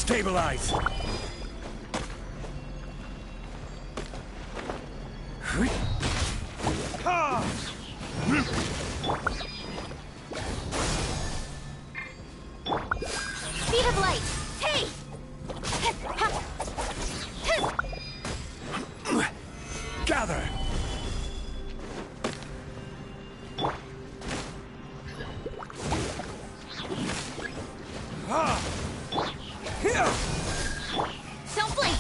Stabilize! Speed of light! Hey! Gather! Don't blink!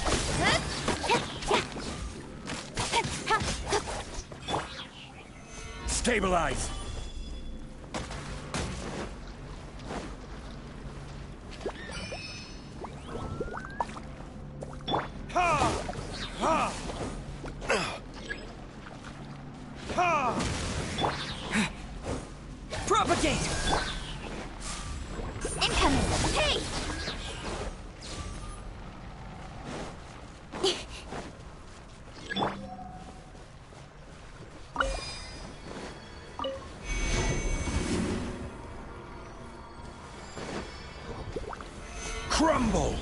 Stabilize! Propagate! Incoming! Hey! Crumble!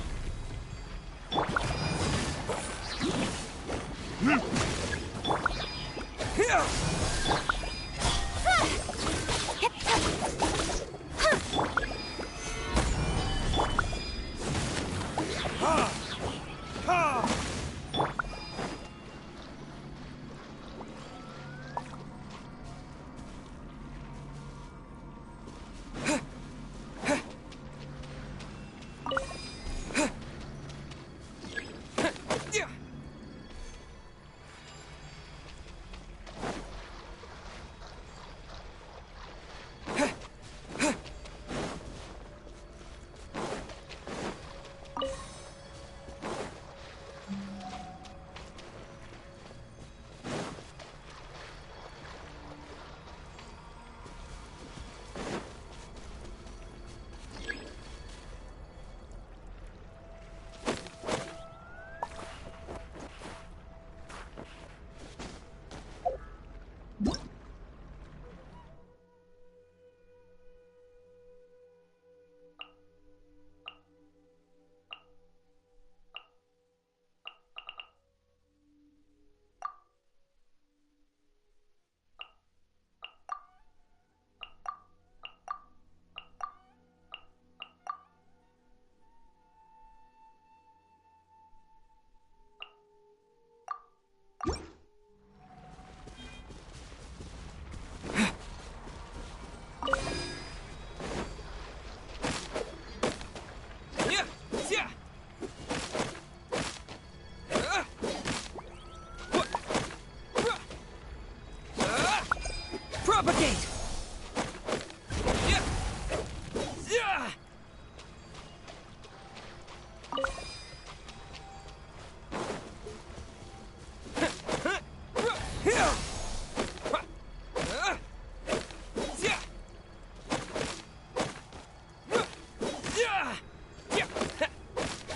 Propagate!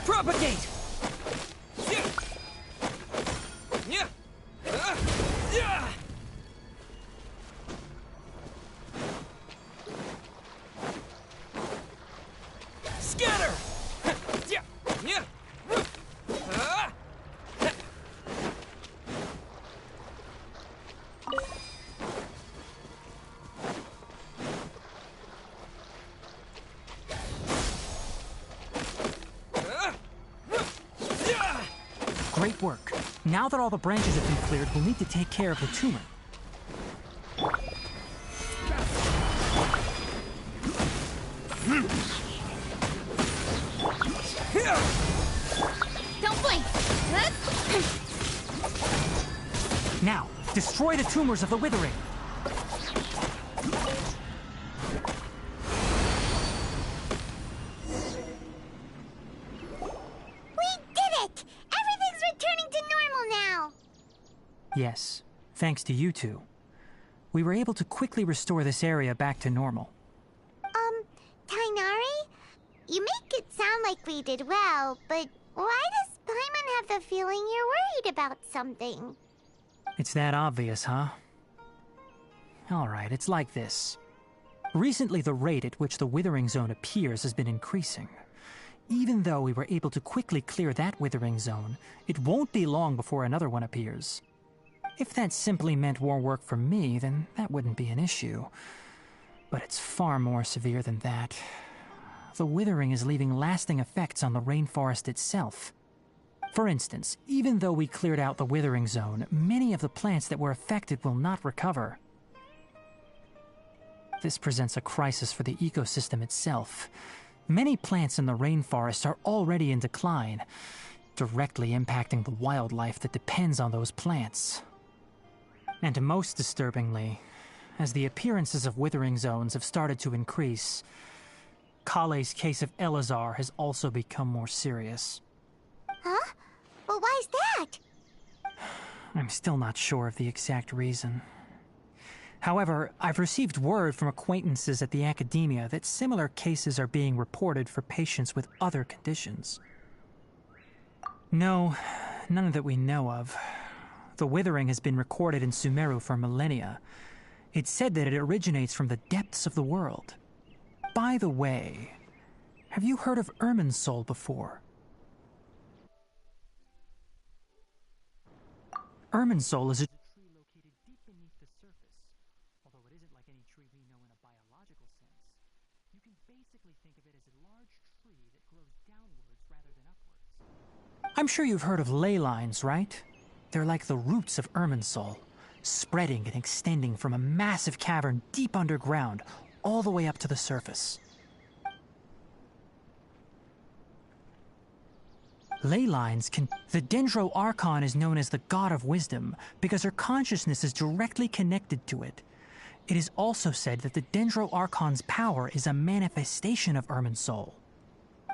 Propagate! Scatter! Great work. Now that all the branches have been cleared, we'll need to take care of the tumor. Don't blink! Now, destroy the tumors of the withering. Yes, thanks to you two. We were able to quickly restore this area back to normal. Tainari? You make it sound like we did well, but why does Paimon have the feeling you're worried about something? It's that obvious, huh? Alright, it's like this. Recently, the rate at which the Withering Zone appears has been increasing. even though we were able to quickly clear that withering zone, it won't be long before another one appears. If that simply meant more work for me, then that wouldn't be an issue. But it's far more severe than that. The withering is leaving lasting effects on the rainforest itself. For instance, even though we cleared out the withering zone, many of the plants that were affected will not recover. This presents a crisis for the ecosystem itself. Many plants in the rainforest are already in decline, directly impacting the wildlife that depends on those plants. And most disturbingly, as the appearances of withering zones have started to increase, Kale's case of Elazar has also become more serious. Huh? But why's that? I'm still not sure of the exact reason. However, I've received word from acquaintances at the academia that similar cases are being reported for patients with other conditions. No, none that we know of. The withering has been recorded in Sumeru for millennia. It's said that it originates from the depths of the world. By the way, have you heard of Irminsul before? Irminsul is a tree located deep beneath the surface. Although it isn't like any tree we know in a biological sense, you can basically think of it as a large tree that grows downwards rather than upwards. I'm sure you've heard of ley lines, right? They're like the roots of Irminsul, spreading and extending from a massive cavern deep underground all the way up to the surface. Ley lines can... The Dendro Archon is known as the God of Wisdom because her consciousness is directly connected to it. It is also said that the Dendro Archon's power is a manifestation of Irminsul.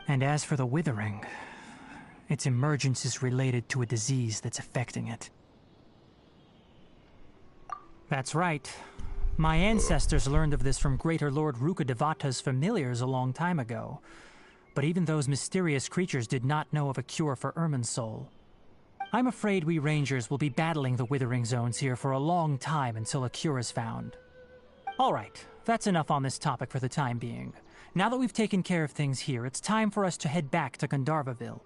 And as for the withering, its emergence is related to a disease that's affecting it. That's right. My ancestors learned of this from Greater Lord Rukkhadevata's familiars a long time ago. But even those mysterious creatures did not know of a cure for Irminsul. I'm afraid we Rangers will be battling the withering zones here for a long time until a cure is found. Alright, that's enough on this topic for the time being. Now that we've taken care of things here, it's time for us to head back to Gandharvaville.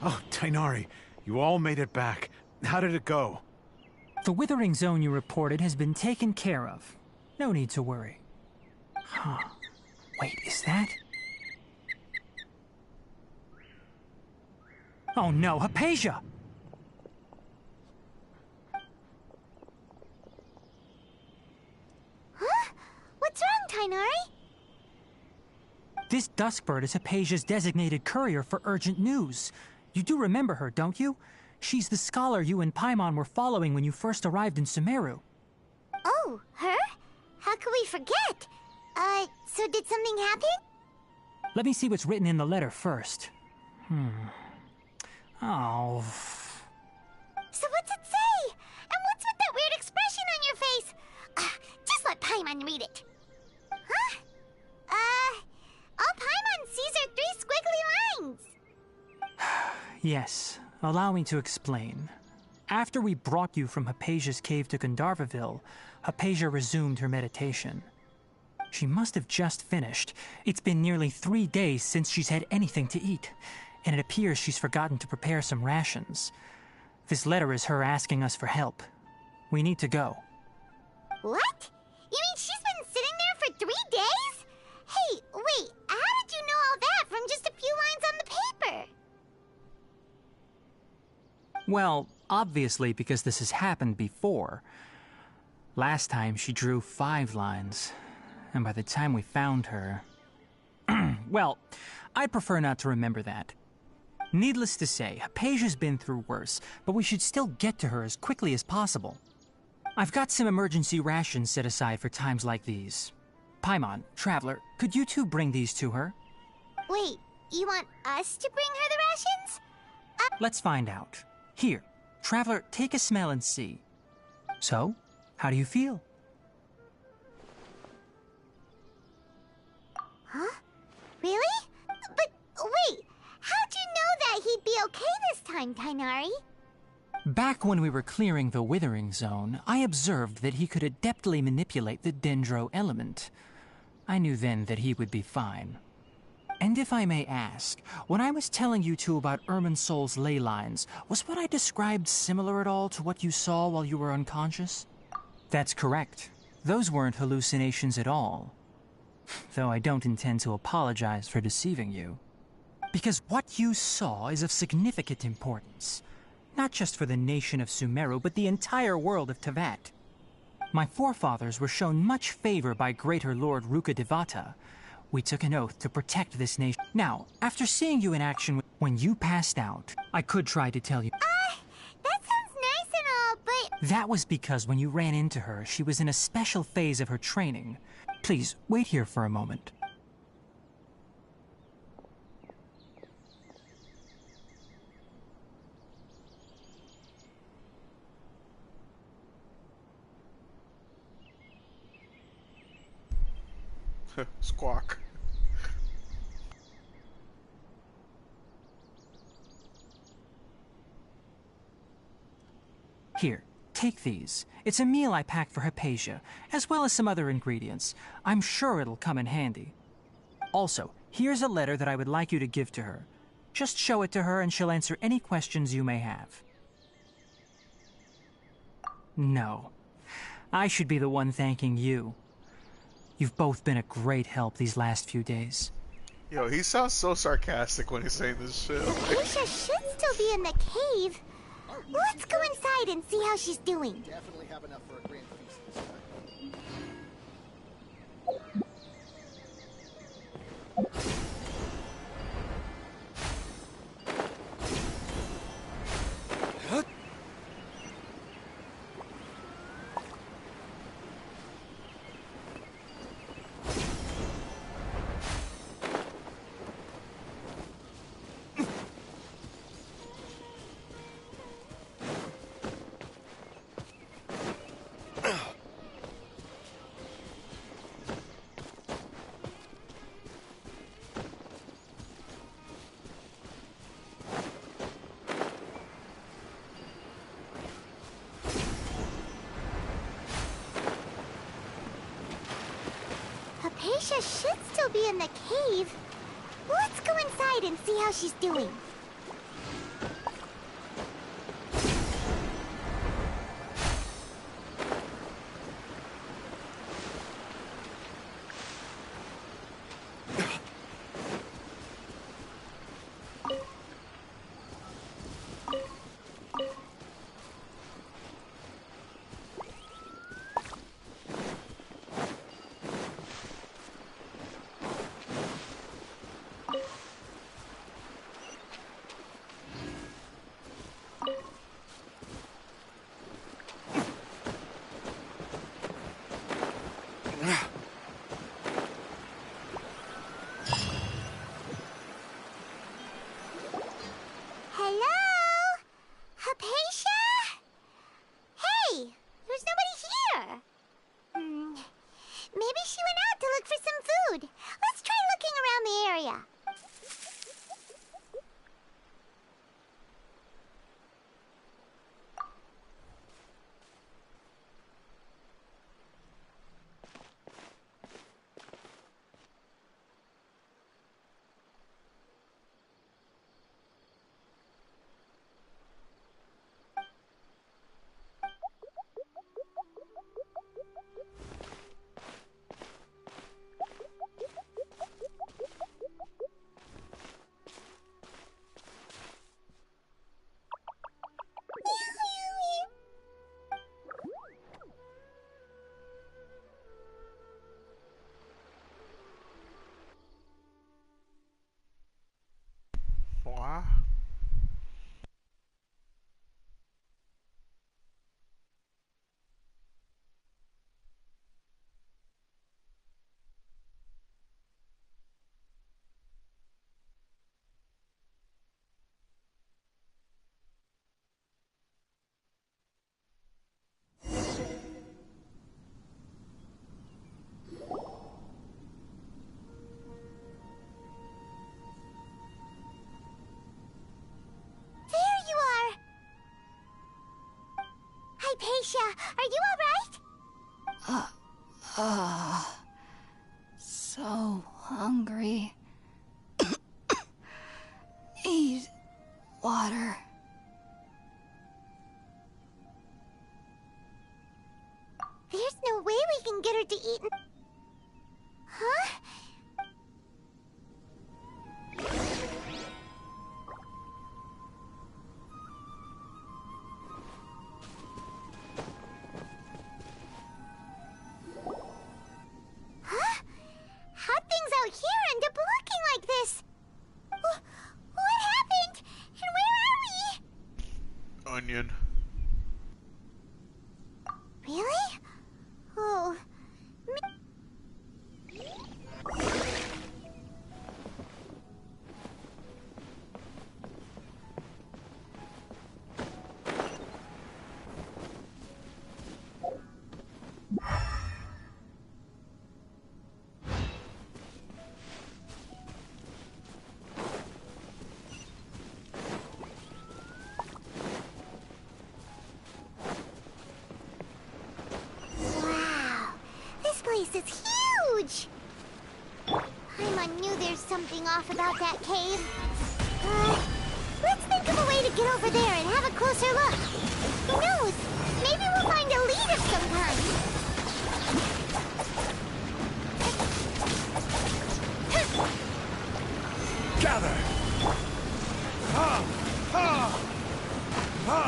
Oh, Tainari, you all made it back. How did it go? The withering zone you reported has been taken care of. No need to worry. Huh. Wait, is that? Oh no, Hypatia! Huh? What's wrong, Tainari? This Duskbird is Hypatia's designated courier for urgent news. You do remember her, don't you? She's the scholar you and Paimon were following when you first arrived in Sumeru. Oh, her? How could we forget? So did something happen? Let me see what's written in the letter first. Oh. So what's it say? And what's with that weird expression on your face? Just let Paimon read it. Huh? All Paimon sees are 3 squiggly lines. Yes, allow me to explain. After we brought you from Hypatia's cave to Gandharvaville, Hypatia resumed her meditation. She must have just finished. It's been nearly 3 days since she's had anything to eat, and it appears she's forgotten to prepare some rations. This letter is her asking us for help. We need to go. What? You mean she's been sitting there for 3 days? Hey, wait, how did you know all that from just a few lines on the paper? Well, obviously because this has happened before. Last time she drew 5 lines, and by the time we found her... Well, I'd prefer not to remember that. Needless to say, Hypatia's been through worse, but we should still get to her as quickly as possible. I've got some emergency rations set aside for times like these. Paimon, Traveler, could you two bring these to her? Wait, you want us to bring her the rations? Let's find out. Here, Traveler, take a smell and see. So, how do you feel? Huh? Really? But wait, how'd you know that he'd be okay this time, Tainari? Back when we were clearing the Withering Zone, I observed that he could adeptly manipulate the Dendro element. I knew then that he would be fine. And if I may ask, when I was telling you two about Irminsol's ley lines, was what I described similar at all to what you saw while you were unconscious? That's correct. Those weren't hallucinations at all. Though I don't intend to apologize for deceiving you. Because what you saw is of significant importance. Not just for the nation of Sumeru, but the entire world of Teyvat. My forefathers were shown much favor by Greater Lord Rukkhadevata. We took an oath to protect this nation. Now, after seeing you in action when you passed out, I could try to tell you... That sounds nice and all, but... That was because when you ran into her, she was in a special phase of her training. Please, wait here for a moment. Squawk. Here, take these. It's a meal I packed for Hypatia, as well as some other ingredients. I'm sure it'll come in handy. Also, here's a letter that I would like you to give to her. Just show it to her and she'll answer any questions you may have. No. I should be the one thanking you. You've both been a great help these last few days. Yo, he sounds so sarcastic when he's saying this shit. Aisha should still be in the cave. Let's go inside and see how she's doing. Definitely have enough for a grand feast this time. Aisha should still be in the cave. Let's go inside and see how she's doing. Hypatia, are you alright? So hungry. Need water. There's no way we can get her to eat. Huh? Huh? How'd things out here end up looking like this? What happened? And where are we? Onion. Really? Oh. Wow. This place is huge! Paimon knew there's something off about that cave. Let's think of a way to get over there and have a closer look. Who knows? Maybe we'll find a lead of some kind. Gather! Ha! Ha! Ha!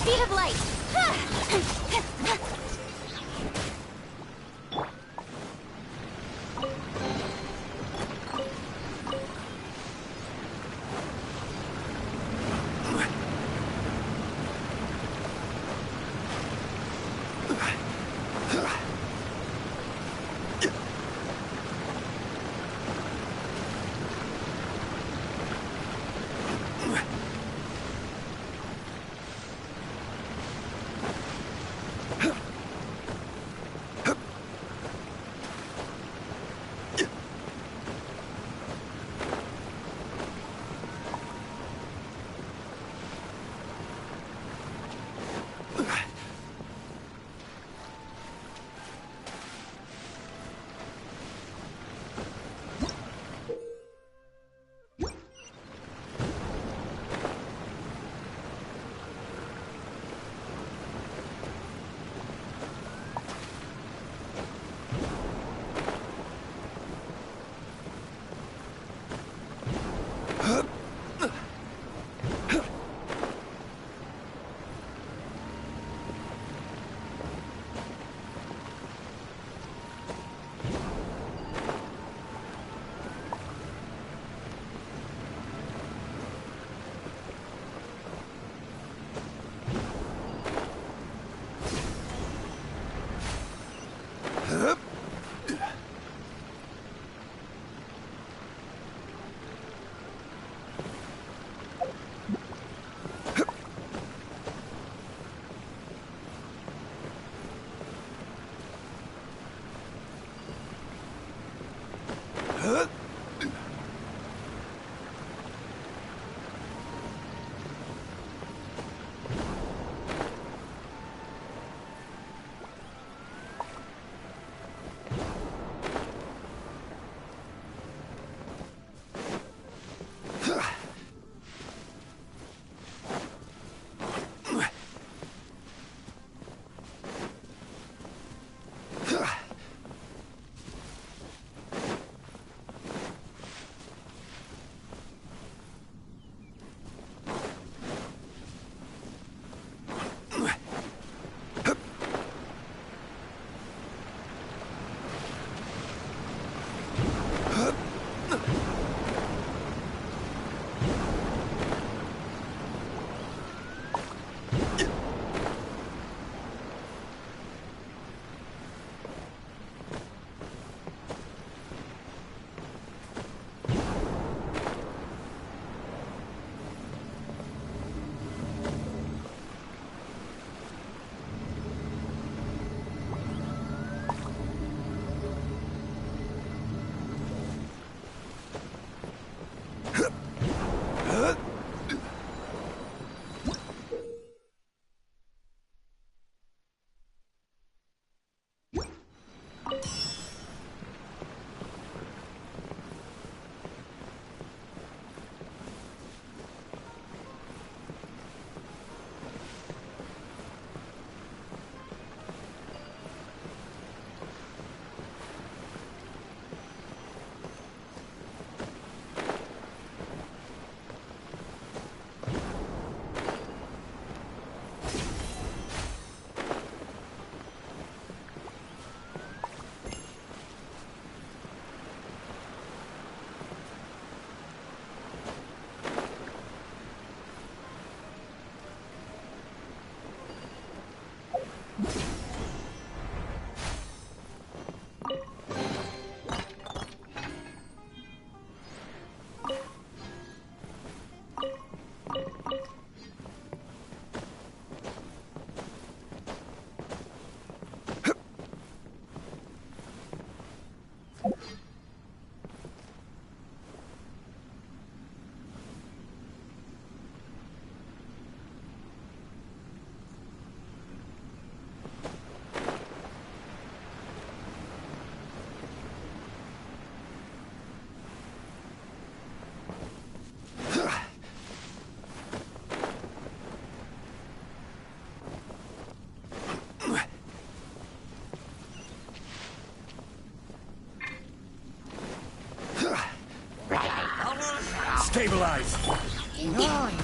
Speed of light. Stabilize! Incoming!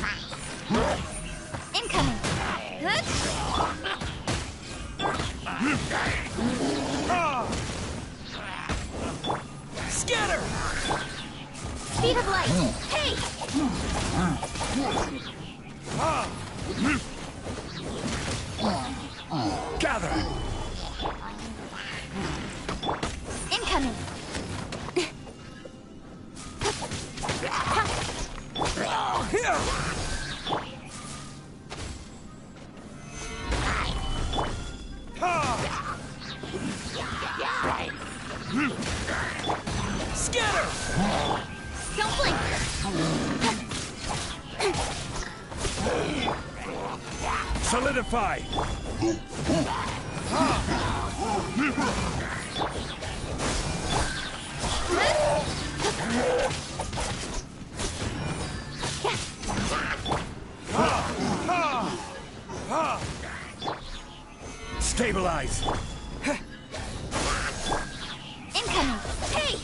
Scatter! Speed of light! Hey! Gather! Incoming! Here! Scatter! Don't blink! Solidify! Stabilize! Incoming! Hey!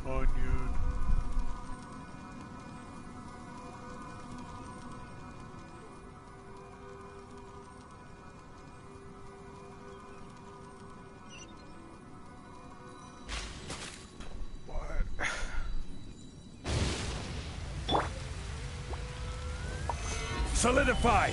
Onion. What? Solidify!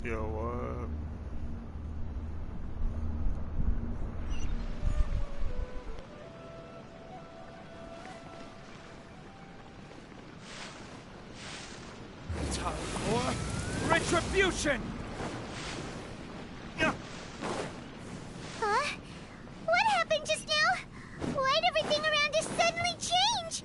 Yo, what? Time for retribution! Huh? What happened just now? Why'd everything around us suddenly change?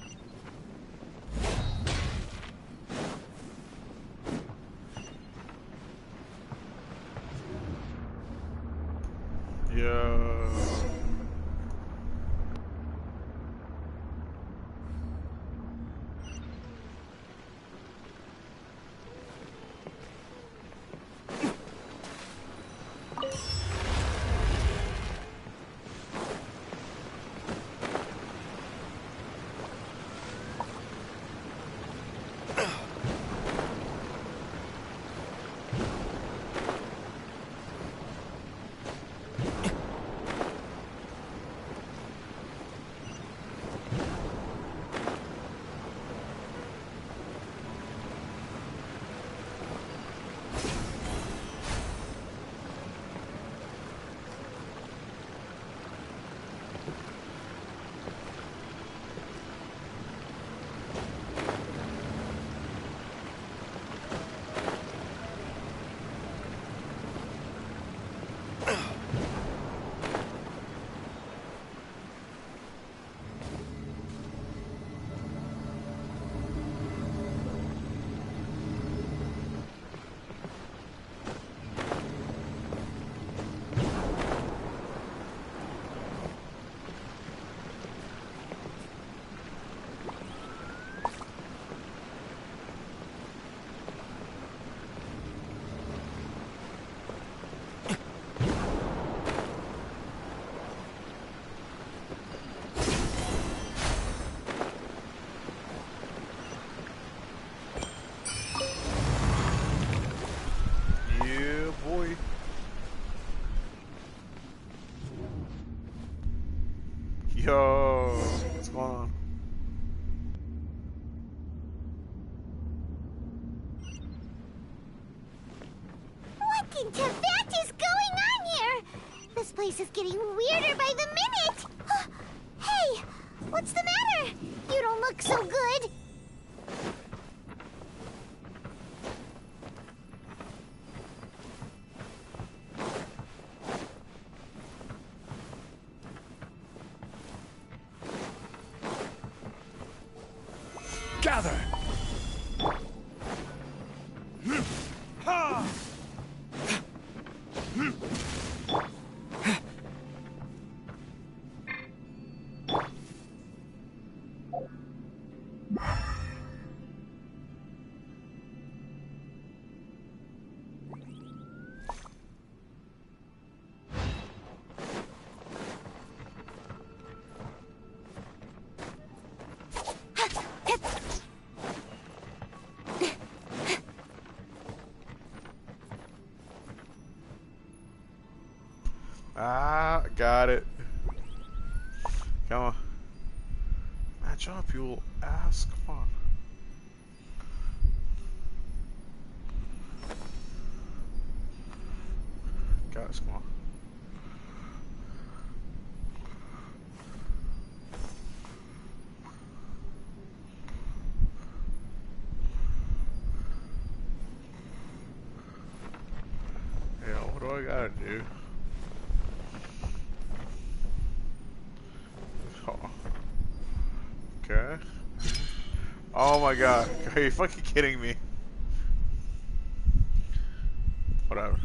Yeah. place is getting weirder by the minute. Hey, what's the matter? You don't look so good. Gather! Ha! Ah, got it. Come on. Match up, you ass. Come on. Guys, come on. Yeah, what do I gotta do? Oh. Okay. Oh my god. Are you fucking kidding me? Whatever.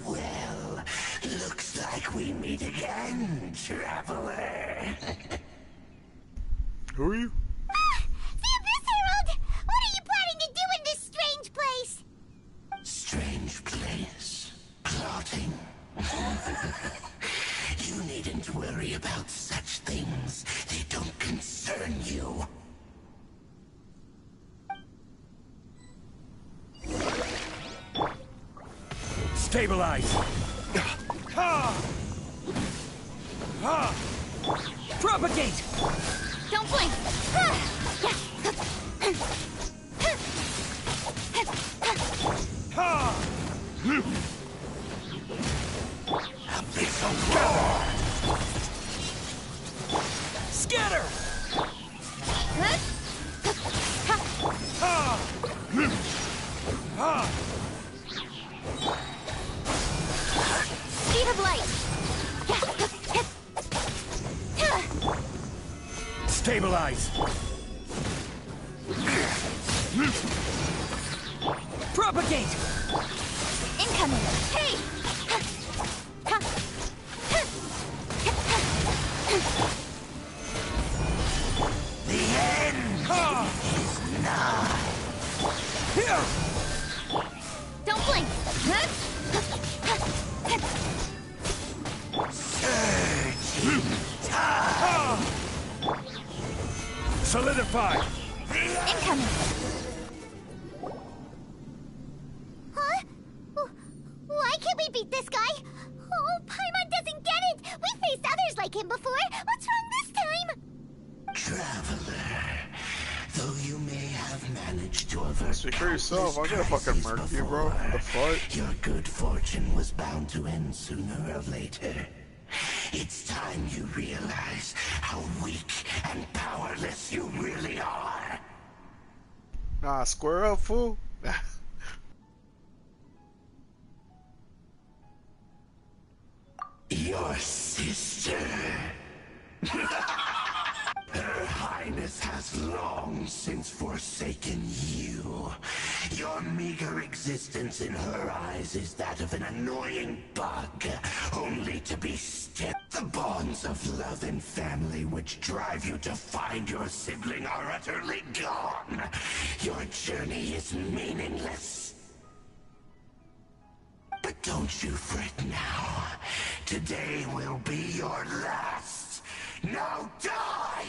Well. Looks like we meet again, traveler. Who are you? The Abyss Herald! What are you planning to do in this strange place? Strange place. Plotting. You needn't worry about such things. They don't concern you. Stabilize! Ha! Ha! Propagate! Don't blink! Ha! Abyssal roar! Scatter! Ha! Ha! Speed of light! Stabilize! Propagate! Incoming! Hey! The end Ha! is nigh. Here! Don't blink! Surging tide. Ha! Solidify! Incoming! Huh? Why can't we beat this guy? Oh, Paimon doesn't get it! We faced others like him before! What's wrong this time? Traveler, though you may have managed to avert Speak for yourself, I'm gonna fucking murk you, bro. What the fuck? your good fortune was bound to end sooner or later. It's time you realize how weak and powerless you really are. Nah, square up, fool. has long since forsaken you. Your meager existence in her eyes is that of an annoying bug, only to be still. The bonds of love and family which drive you to find your sibling are utterly gone. Your journey is meaningless. But don't you fret now. Today will be your last. Now die!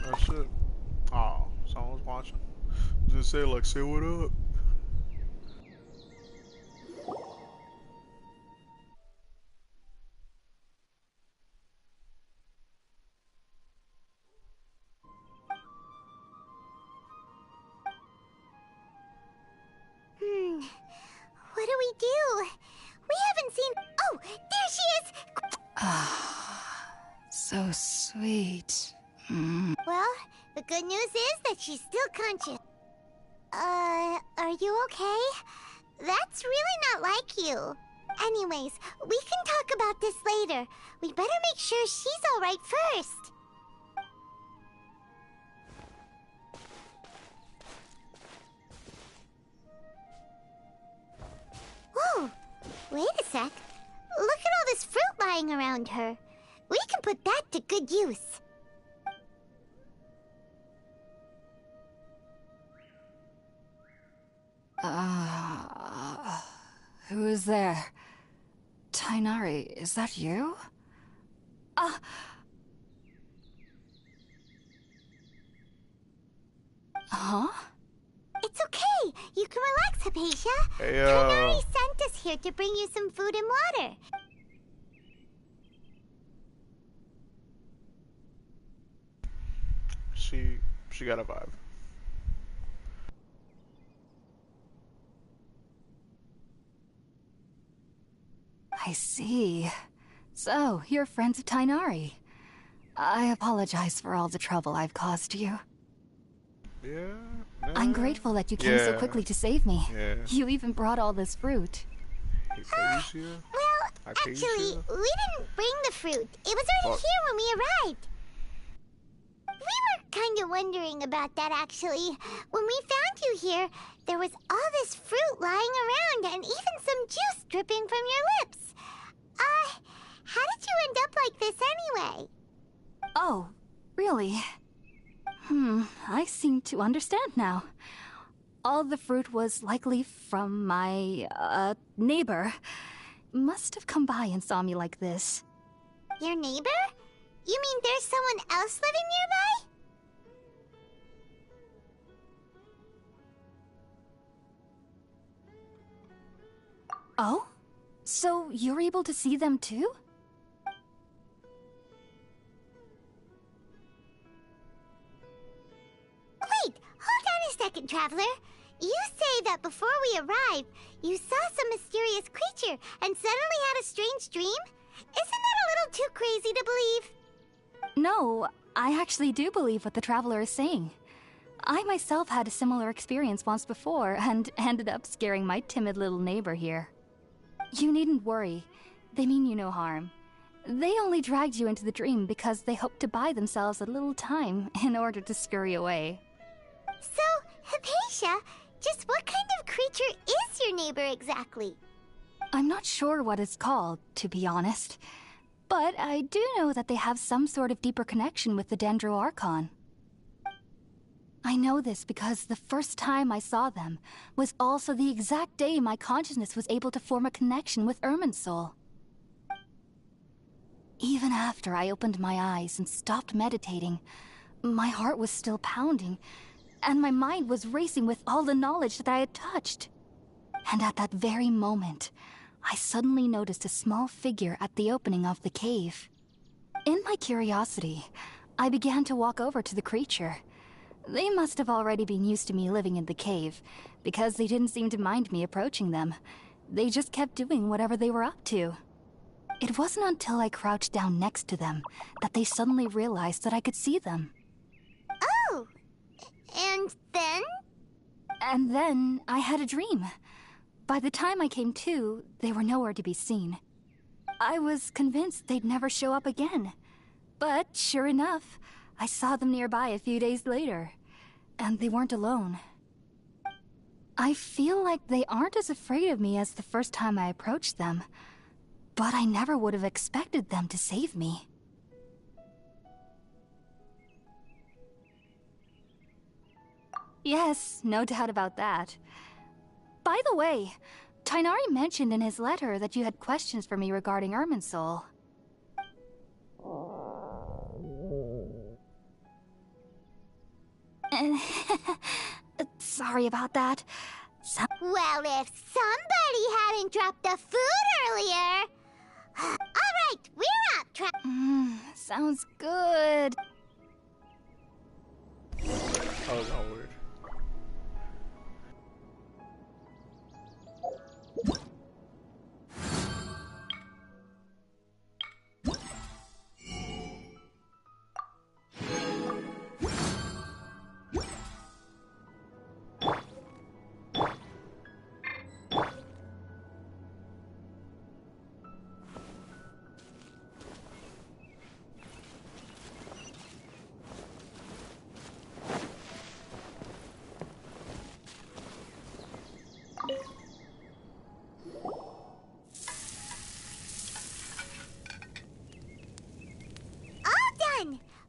That's it. Oh, someone's watching. Just say like, say what up. What do we do? We haven't seen... Oh, there she is! So sweet. Well, the good news is that she's still conscious. Are you okay? That's really not like you. Anyways, we can talk about this later. We better make sure she's alright first. Whoa! Wait a sec. Look at all this fruit lying around her. We can put that to good use. Who is there? Tainari, is that you? Huh? It's okay. You can relax, Hypatia. Hey, Tainari sent us here to bring you some food and water. She got a vibe. I see. So, you're friends of Tainari. I apologize for all the trouble I've caused you. Yeah. I'm grateful that you came so quickly to save me. Yeah. You even brought all this fruit. Hypatia? Well, Hypatia? actually, we didn't bring the fruit. It was already here when we arrived. We were kind of wondering about that, actually. When we found you here, there was all this fruit lying around and even some juice dripping from your lips. How did you end up like this anyway? Oh, really? I seem to understand now. All the fruit was likely from my, neighbor. Must have come by and saw me like this. Your neighbor? You mean there's someone else living nearby? Oh? So you're able to see them too? Wait, hold on a second, Traveler. You say that before we arrived, you saw some mysterious creature and suddenly had a strange dream? Isn't that a little too crazy to believe? No, I actually do believe what the Traveler is saying. I myself had a similar experience once before and ended up scaring my timid little neighbor here. You needn't worry. They mean you no harm. They only dragged you into the dream because they hoped to buy themselves a little time in order to scurry away. So, Hypatia, just what kind of creature is your neighbor exactly? I'm not sure what it's called, to be honest. But I do know that they have some sort of deeper connection with the Dendro Archon. I know this because the first time I saw them was also the exact day my consciousness was able to form a connection with Irminsul. Even after I opened my eyes and stopped meditating, my heart was still pounding, and my mind was racing with all the knowledge that I had touched. And at that very moment, I suddenly noticed a small figure at the opening of the cave. In my curiosity, I began to walk over to the creature. They must have already been used to me living in the cave, because they didn't seem to mind me approaching them. They just kept doing whatever they were up to. It wasn't until I crouched down next to them that they suddenly realized that I could see them. Oh! And then? And then I had a dream. By the time I came to, they were nowhere to be seen. I was convinced they'd never show up again. But sure enough, I saw them nearby a few days later. And they weren't alone. I feel like they aren't as afraid of me as the first time I approached them. But I never would have expected them to save me. Yes, no doubt about that. By the way, Tighnari mentioned in his letter that you had questions for me regarding Irminsul. Sorry about that. Well, if somebody hadn't dropped the food earlier... Alright, we're up, Sounds good. That was all weird.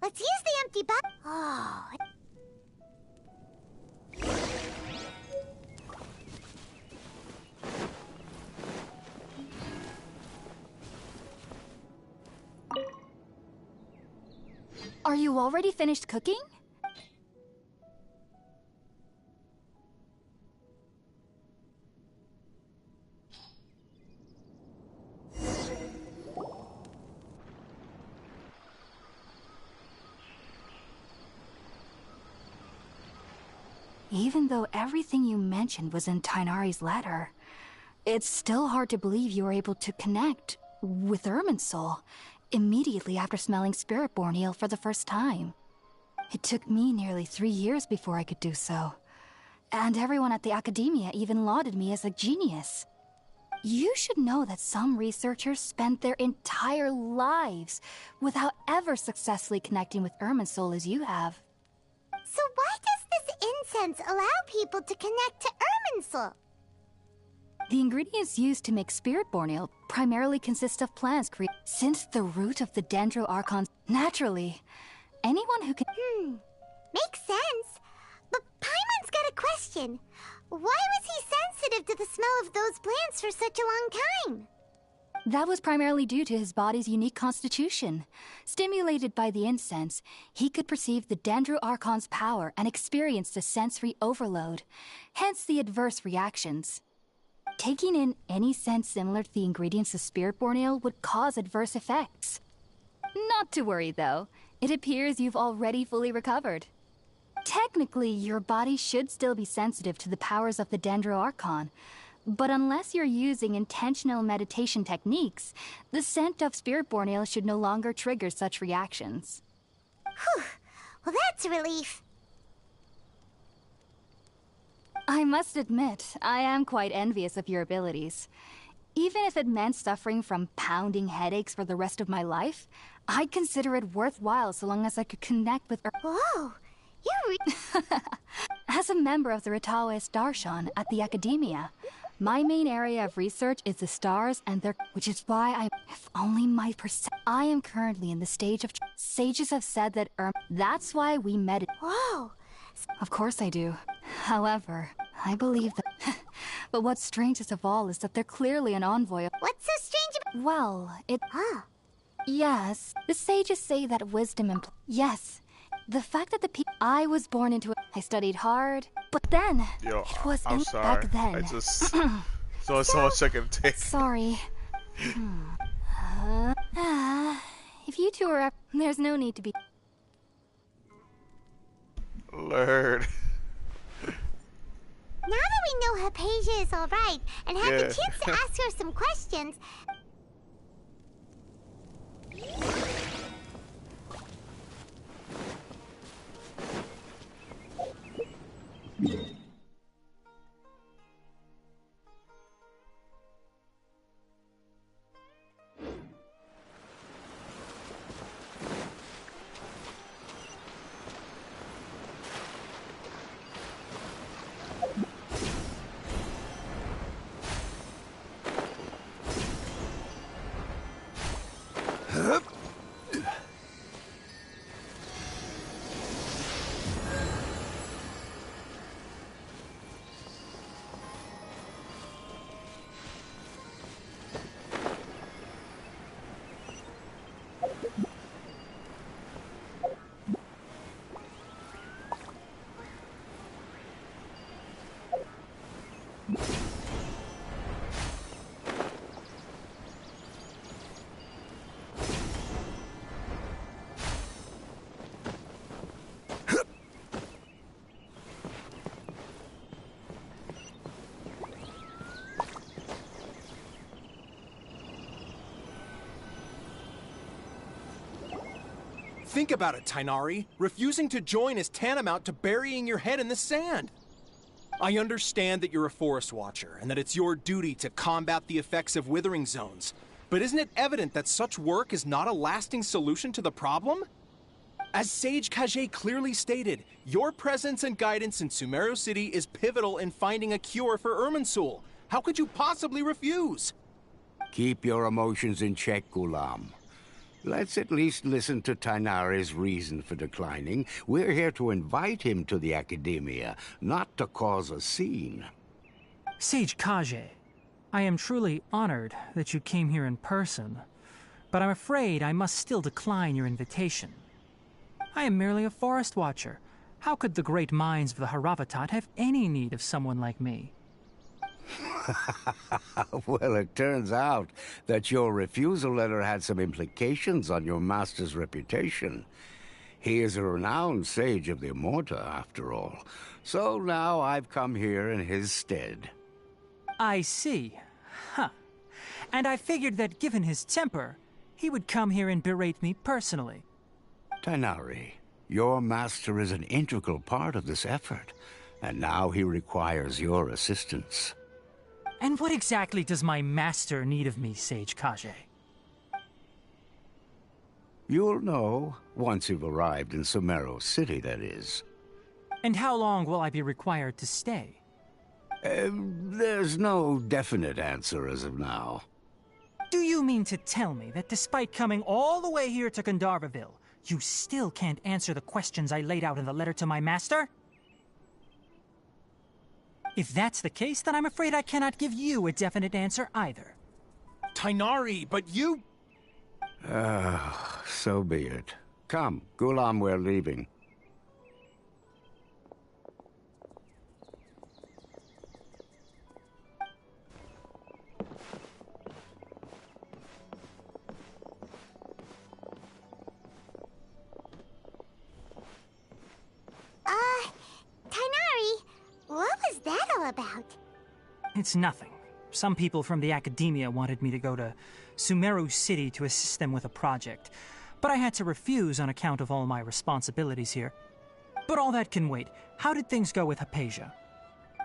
Let's use the empty bucket. Oh. Are you already finished cooking? Even though everything you mentioned was in Tighnari's letter, it's still hard to believe you were able to connect with Irminsul immediately after smelling Spiritborn eel for the first time. It took me nearly 3 years before I could do so. And everyone at the Academia even lauded me as a genius. You should know that some researchers spent their entire lives without ever successfully connecting with Irminsul as you have. So why does this incense allow people to connect to Irminsul? The ingredients used to make Spiritborn eel primarily consist of plants created since the root of the Dendro-Archons. Naturally, anyone who can... Makes sense. But Paimon's got a question. Why was he sensitive to the smell of those plants for such a long time? That was primarily due to his body's unique constitution. Stimulated by the incense, he could perceive the Dendro-Archon's power and experienced a sensory overload, hence the adverse reactions. Taking in any scent similar to the ingredients of Spiritborn eel would cause adverse effects. Not to worry, though. It appears you've already fully recovered. Technically, your body should still be sensitive to the powers of the Dendro-Archon, but unless you're using intentional meditation techniques, the scent of Spiritborn eel should no longer trigger such reactions. Whew. Well, that's a relief. I must admit, I am quite envious of your abilities. Even if it meant suffering from pounding headaches for the rest of my life, I'd consider it worthwhile so long as I could connect with... Whoa! As a member of the Ritawe Darshan at the Academia, my main area of research is the stars and their... Which is why if only my I am currently in the stage of... Sages have said that that's why we meditate. Whoa! Of course I do. However, I believe that... But what's strangest of all is that they're clearly an envoy of... What's so strange about... Well, it... Ah. Yes. The sages say that wisdom Yes. The fact that the people... I was born into it. I studied hard. But then... Yo, it was I'm in... sorry. Back then. I just saw so much I can take. Sorry. If you two are... There's no need to be... Lord. Now that we know Hypatia is alright, and have the chance to ask her some questions... Think about it, Tainari. Refusing to join is tantamount to burying your head in the sand. I understand that you're a forest watcher, and that it's your duty to combat the effects of withering zones. But isn't it evident that such work is not a lasting solution to the problem? As Sage Kage clearly stated, your presence and guidance in Sumeru City is pivotal in finding a cure for Irminsul. How could you possibly refuse? Keep your emotions in check, Gulam. Let's at least listen to Tainari's reason for declining. We're here to invite him to the Academia, not to cause a scene. Sage Kage, I am truly honored that you came here in person, but I'm afraid I must still decline your invitation. I am merely a forest watcher. How could the great minds of the Haravatat have any need of someone like me? Well, it turns out that your refusal letter had some implications on your master's reputation. He is a renowned sage of the Immorta, after all. So now I've come here in his stead. I see. Huh. And I figured that given his temper, he would come here and berate me personally. Tainari, your master is an integral part of this effort, and now he requires your assistance. And what exactly does my master need of me, Sage Kage? You'll know once you've arrived in Sumeru City, that is. And how long will I be required to stay? There's no definite answer as of now. Do you mean to tell me that despite coming all the way here to Gandharvaville, you still can't answer the questions I laid out in the letter to my master? If that's the case, then I'm afraid I cannot give you a definite answer either. Tainari, but you... So be it. Come, Gulam, we're leaving. Tainari, what was that all about? It's nothing. Some people from the Academia wanted me to go to Sumeru City to assist them with a project, but I had to refuse on account of all my responsibilities here. But all that can wait. How did things go with Hypatia?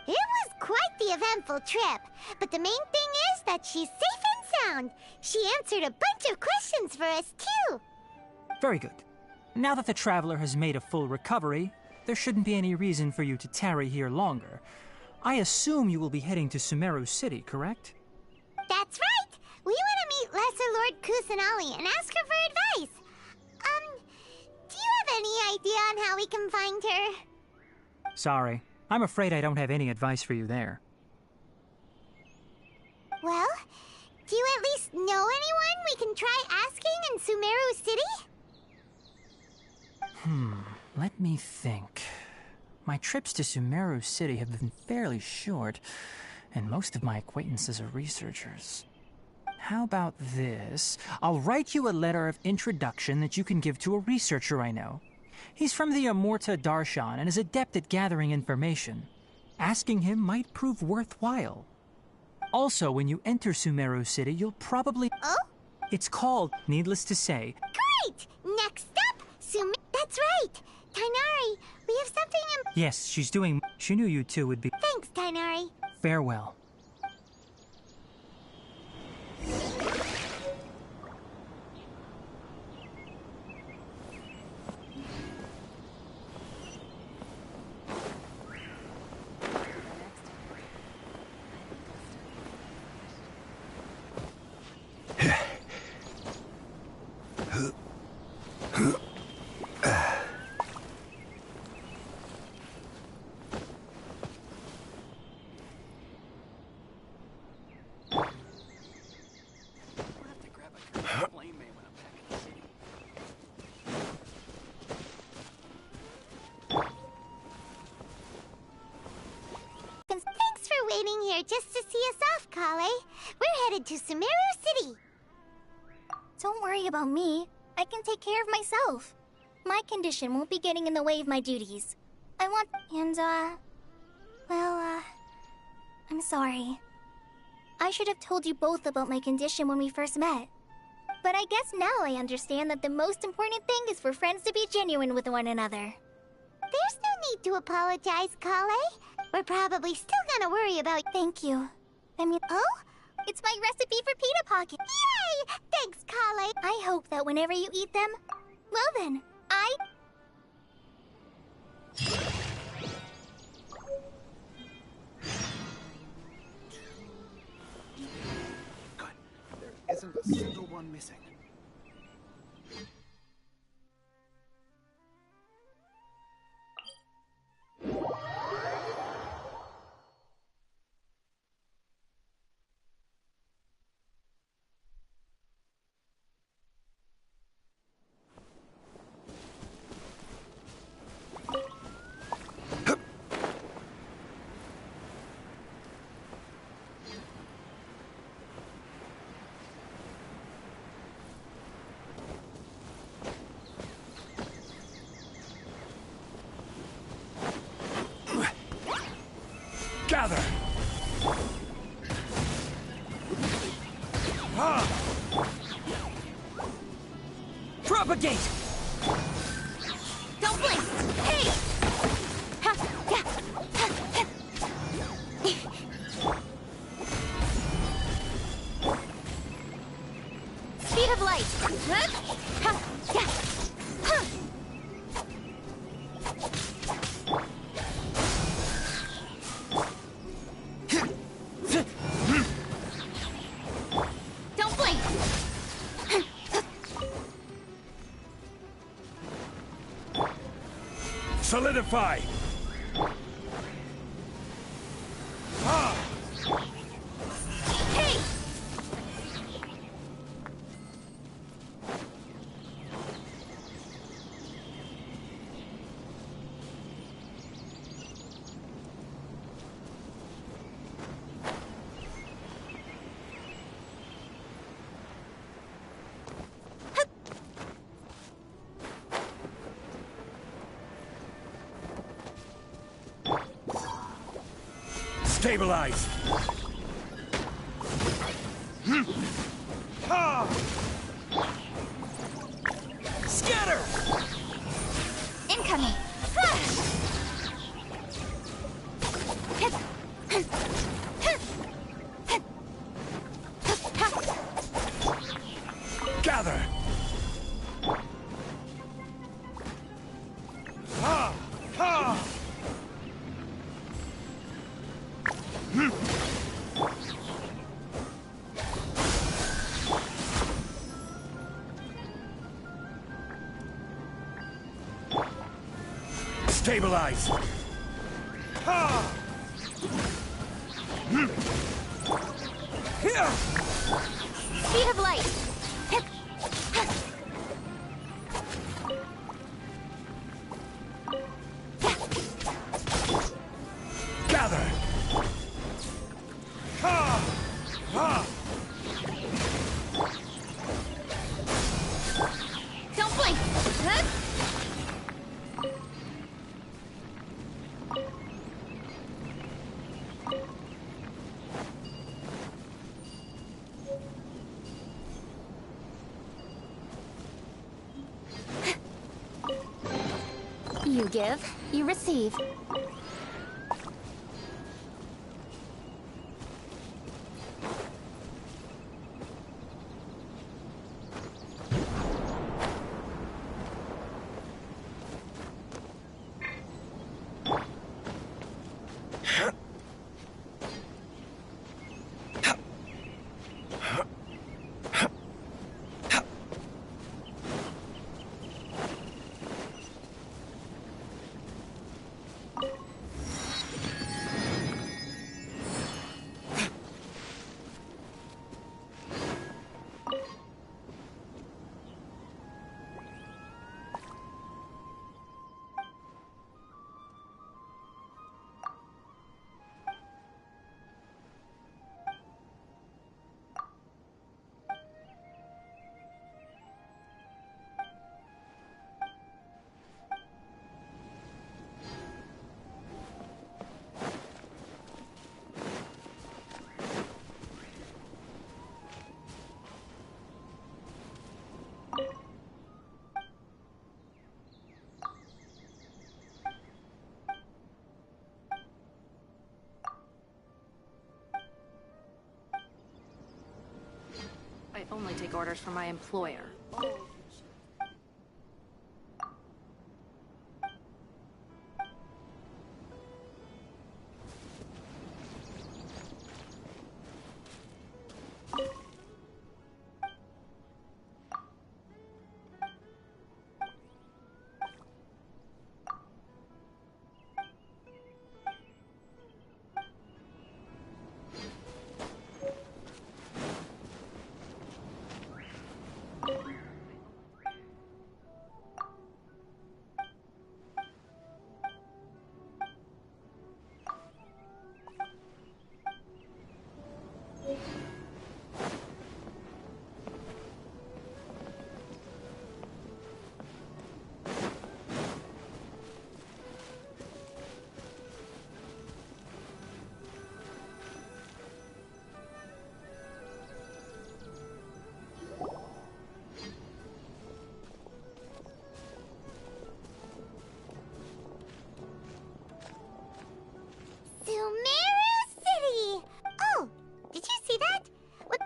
It was quite the eventful trip, but the main thing is that she's safe and sound. She answered a bunch of questions for us, too. Very good. Now that the traveler has made a full recovery, there shouldn't be any reason for you to tarry here longer. I assume you will be heading to Sumeru City, correct? That's right! We want to meet Lesser Lord Kusanali and ask her for advice. Do you have any idea on how we can find her? Sorry. I'm afraid I don't have any advice for you there. Well, do you at least know anyone we can try asking in Sumeru City? Let me think. My trips to Sumeru City have been fairly short, and most of my acquaintances are researchers. How about this? I'll write you a letter of introduction that you can give to a researcher I know. He's from the Amurta Darshan and is adept at gathering information. Asking him might prove worthwhile. Also, when you enter Sumeru City, you'll probably... Oh? It's called, needless to say... Great! Next up, That's right! Tainari, we have something Yes, she's doing... She knew you two would be... Thanks, Tainari. Farewell. Thanks for waiting here just to see us off, Kale. We're headed to Sumeru City. Don't worry about me. I can take care of myself. My condition won't be getting in the way of my duties. I want... I'm sorry. I should have told you both about my condition when we first met. But I guess now I understand that the most important thing is for friends to be genuine with one another. There's no need to apologize, Kale. We're probably still gonna worry about... Thank you. Oh? It's my recipe for pita pocket. Yay! Thanks, Kale. I hope that whenever you eat them... Well then, Good. There isn't a single one missing. Gather! Propagate! Don't blink! Hey! Ha! Yeah! Ha! Ha! Speed of light! Huh? Ha! Yeah! Huh! Don't blink! Solidify! Hey! Stabilize! Scatter! Incoming! Gather! Stabilize! Ha! Here! Speed of light. Gather! Ha! Ha! Don't blink. Huh? You give, you receive. I only take orders from my employer.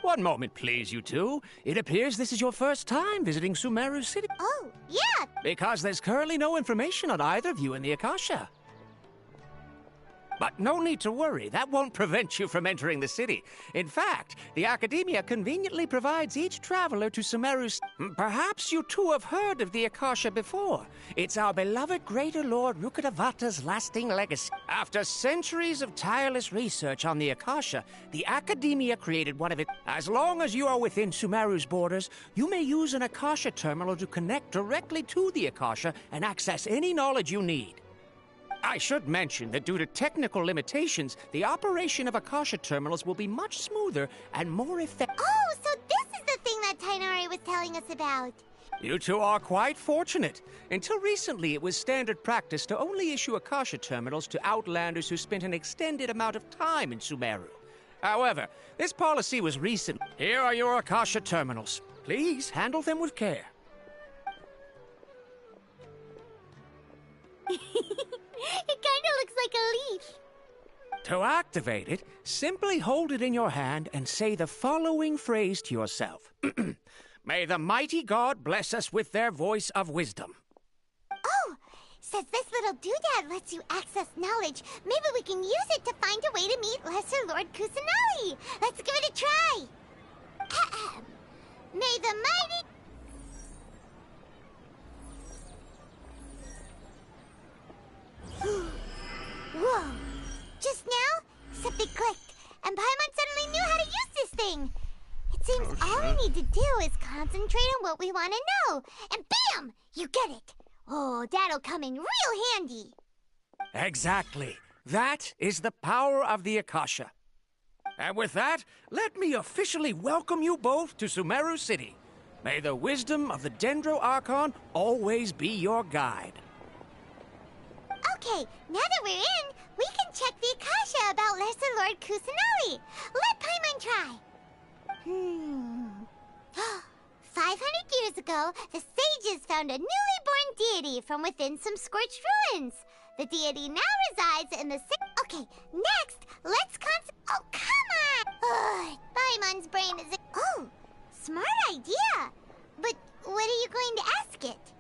One moment, please, you two. It appears this is your first time visiting Sumeru City. Oh, yeah. Because there's currently no information on either of you in the Akasha. But no need to worry, that won't prevent you from entering the city. In fact, the Academia conveniently provides each traveler to Sumeru's... Perhaps you two have heard of the Akasha before. It's our beloved Greater Lord Rukkhadevata's lasting legacy. After centuries of tireless research on the Akasha, the Academia created one of it. As long as you are within Sumeru's borders, you may use an Akasha terminal to connect directly to the Akasha and access any knowledge you need. I should mention that due to technical limitations, the operation of Akasha terminals will be much smoother and more effective. Oh, so this is the thing that Tainari was telling us about. You two are quite fortunate. Until recently, it was standard practice to only issue Akasha terminals to outlanders who spent an extended amount of time in Sumeru. However, this policy was recent. Here are your Akasha terminals. Please handle them with care. It kinda looks like a leaf. To activate it, simply hold it in your hand and say the following phrase to yourself. May the mighty God bless us with their voice of wisdom. Oh, says this little doodad lets you access knowledge. Maybe we can use it to find a way to meet Lesser Lord Kusanagi. Let's give it a try. May the mighty... Whoa, and Paimon suddenly knew how to use this thing. It seems all we need to do is concentrate on what we want to know, and bam! You get it. Oh, that'll come in real handy. Exactly. That is the power of the Akasha. And with that, let me officially welcome you both to Sumeru City. May the wisdom of the Dendro Archon always be your guide. Okay, now that we're in, we can check the Akasha about Lesser Lord Kusanali. Let Paimon try. 500 years ago, the sages found a newly born deity from within some scorched ruins. The deity now resides in the Okay, next, let's Oh, come on! Paimon's brain is... Oh, smart idea. But what are you going to ask it?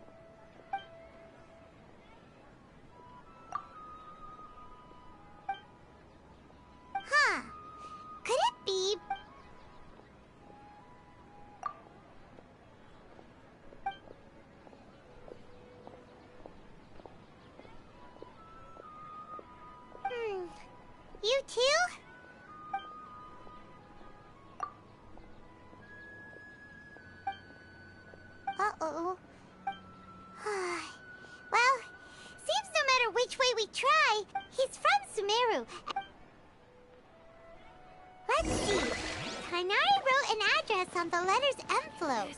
Huh. Could it be... You too? Uh-oh. Well, seems no matter which way we try, he's from Sumeru. Let's see. Tainari wrote an address on the letter's envelope.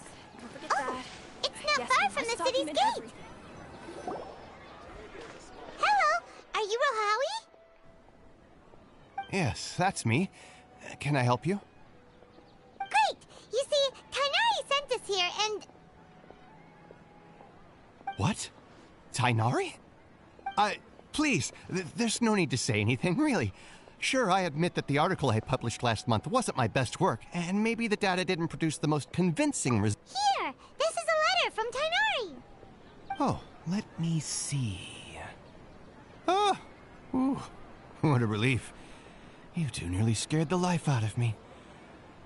Oh, it's not far from the city's gate. Hello, are you Rohawi? Yes, that's me. Can I help you? Great! You see, Tainari sent us here and... What? Tainari? Please, there's no need to say anything, really. Sure, I admit that the article I published last month wasn't my best work, and maybe the data didn't produce the most convincing results. Here! This is a letter from Tainari! Oh, let me see. Oh! Ooh, what a relief. You two nearly scared the life out of me.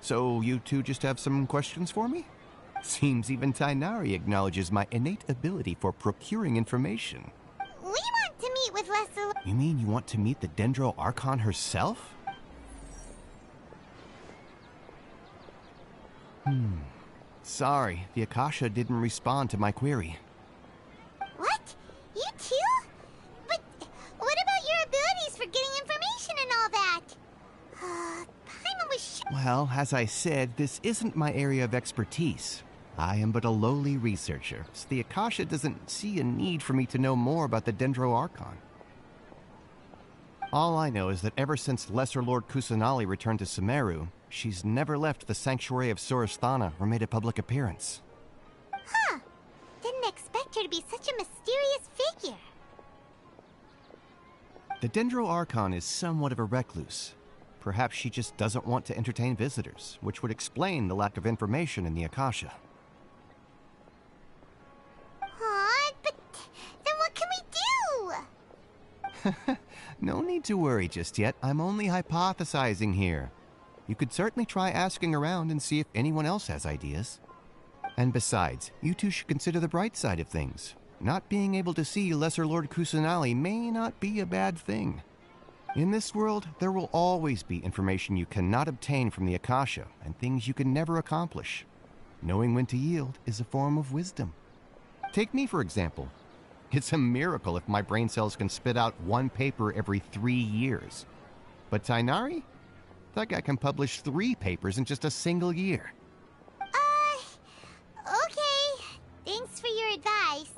So, you two just have some questions for me? Seems even Tainari acknowledges my innate ability for procuring information. We want to meet with Lesser... You mean you want to meet the Dendro Archon herself? Sorry, the Akasha didn't respond to my query. What? You too? But what about your abilities for getting information and all that? Paimon was Well, as I said, this isn't my area of expertise. I am but a lowly researcher, so the Akasha doesn't see a need for me to know more about the Dendro Archon. All I know is that ever since Lesser Lord Kusanali returned to Sumeru, she's never left the Sanctuary of Sorasthana or made a public appearance. Huh. Didn't expect her to be such a mysterious figure. The Dendro Archon is somewhat of a recluse. Perhaps she just doesn't want to entertain visitors, which would explain the lack of information in the Akasha. But then what can we do? No need to worry just yet. I'm only hypothesizing here. You could certainly try asking around and see if anyone else has ideas. And besides, you two should consider the bright side of things. Not being able to see Lesser Lord Kusanali may not be a bad thing. In this world, there will always be information you cannot obtain from the Akasha, and things you can never accomplish. Knowing when to yield is a form of wisdom. Take me, for example. It's a miracle if my brain cells can spit out one paper every 3 years. But Tainari? That guy can publish 3 papers in just a single year. Okay. Thanks for your advice.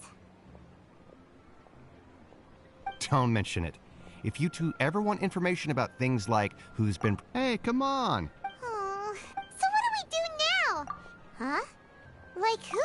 Don't mention it. If you two ever want information about things like who's been... Hey, come on! Oh, so what do we do now? Huh? Like who?